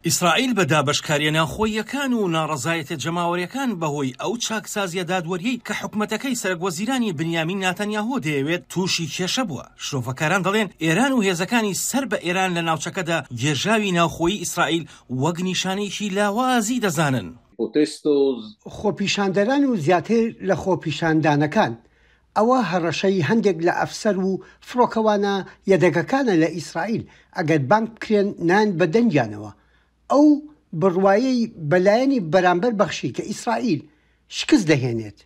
ئیسرائیل بە دابەشکاریە ناوخۆییەکان و ناڕەزایەتە جەماوەریەکان بەهۆی ئەو چاکسازیە دادوەریەی کە حکومەتەکەی سەرۆکوەزیرانی بنیامین ناتەنیاهو دەیەوێت تووشی کێشە بووە. شرۆڤەکاران دەڵێن ئێران و هێزەکانی سەر بە ئێران لە ناوچەکەدا گێژاوی ناوخۆیی ئیسرائیل وەک نیشانەیەکی لاوازی دەزانن. خۆپیشاندەران و زیاتر لە خۆپیشاندانەکان ئەوە هەڕەشەی هەندێک لە ئەفسەر و فڕۆکەوانە یەدەگەکانە لە ئیسرائیل ئەگەر بانک بکرێن نان بە دەنگیانەوە. ئەو بڕوایەی بەلایەنی بەرامبەر بەخشی کە ئیسرائیل شکست دەهێنێت.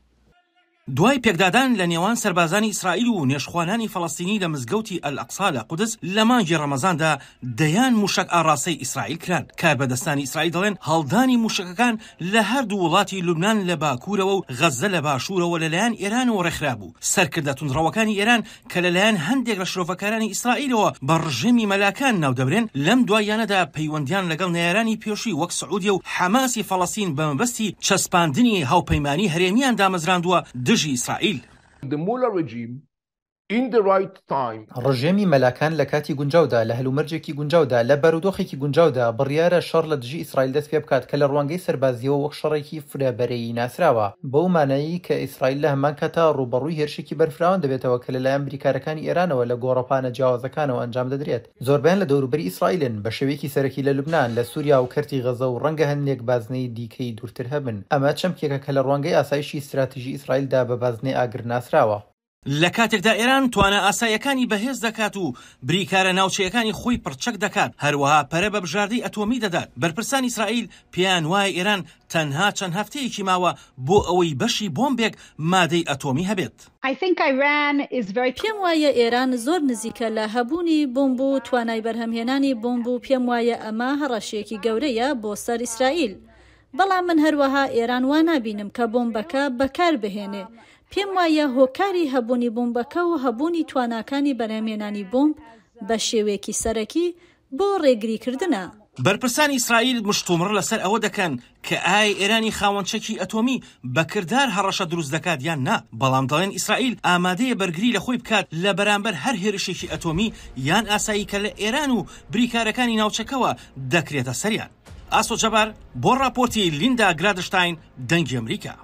دوای پێکدادان لە نێوان سەربازانی ئیسرائیل و نێشخوانانی فەڵەستینی لە مزگەوتی ئەل-ئەقسا لە قودس لە مانگی ڕەمەزاندا دەیان موشک ئاڕاستەی ئیسرائیل کران. کاربەدەستانی ئیسرائیل دەڵێن هەڵدانی موشکەکان لە هەردوو وڵاتی لوبنان لە باکوورەوە و غەزە لە باشوورەوە لەلایەن ئێرانەوە ڕێکخرا بوو. سەرکردە توندڕەوەکانی ئێران کە لەلایەن هەندێک لە شرۆڤەکارانی ئیسرائیلەوە بە ڕژێمی مەلاکان ناودەبرێن لەم دوایانەدا پەیوەندیان لەگەڵ نێرانی پێشووی وەک سعودیە و حەماسی فەڵەستین بە مەبەستی چەسپاندنی هاوپەیمانی هەرێمیان دامەزراندووە دژی ئیسرائیل. ڕژێمی مەلاکان لە کاتی گونجاودا لە هەلومەرجێکی گونجاودا لە بەرودۆخێکی گونجاودا بڕیارە شەڕ لە دژی ئیسرائیل دەست پێ بکات کە لە ڕوانگەی سەربازیەوە وەک شەڕێکی فرەبەرەیی ناسراوە بەو مانایی کە ئیسرائیل لە هەمان کاتا ڕوبەڕووی هێرشێکی بەرفراوان دەبێتەوە کە لەلایەن بریکارەکانی ئێرانەوە لە گۆڕەپانە جیاوازەکانەوە ئەنجام دەدرێت. زۆربیان لە دەوروبەری ئیسرائیلن بە شێوەیەکی سەرەکی لە لوبنان لە سووریا و کەرتی غەزە و ڕەنگە هەندێک بازنەی دیکەی دوورتر هەبن. ئەمە چەمکێکە کە لە ڕوانگەی ئاسایشی استراتیژی ئیسرائیلدا بە بازنەی ئاگر ناسراوە. لە کاتێکدا ئێران توانە ئاسایەکانی بەهێز دەکات و بریکارە ناوچەیەکانی خۆی پڕچەک دەکات هەروەها پەرە بە بژاردەی ئەتۆمی دەدات. بەرپرسان ئیسرائیل پێیان وایە ئێران تەنها چەند هەفتەیەکی ماوە بۆ ئەوەی بەشی بۆمبێک مادەی ئەتۆمی هەبێت. پێم وایە ئێران زۆر نزیکە لە هەبوونی بۆمب و توانای بەرهەمهێنانی بۆمب و پێم وایە ئەمە هەڕەشەیەکی گەورەیە بۆ سەر ئیسرائیل. بەڵام من هەروەها ئێران وا نابینم کە بۆمبەکە بەکار بهێنێ. پێم وایە هۆکاری هەبوونی بۆمبەکە و هەبوونی تواناکانی بەرهەمهێنانی بۆمب بە شێوەیەکی سەرەکی بۆ ڕێگریکردنە. بەرپرسانی ئیسرائیل مشتومڕ لەسەر ئەوە دەکەن کە ئایا ئێرانی خاوەنچەکی ئەتۆمی بەکردار هەڕەشە دروست دەکات یان نا. بەڵام دەڵێن ئیسرائیل ئامادەیە بەرگری لە خۆی بکات لە بەرامبەر هەر هێرشێکی ئەتۆمی یان ئاسایی کە لە ئێران و بریکارەکانی ناوچەکەوە دەکرێتە سەریان. ئاسۆ جەبار بۆ ڕاپۆرتی لیندا گرادشتاین دەنگی ئەمریکا.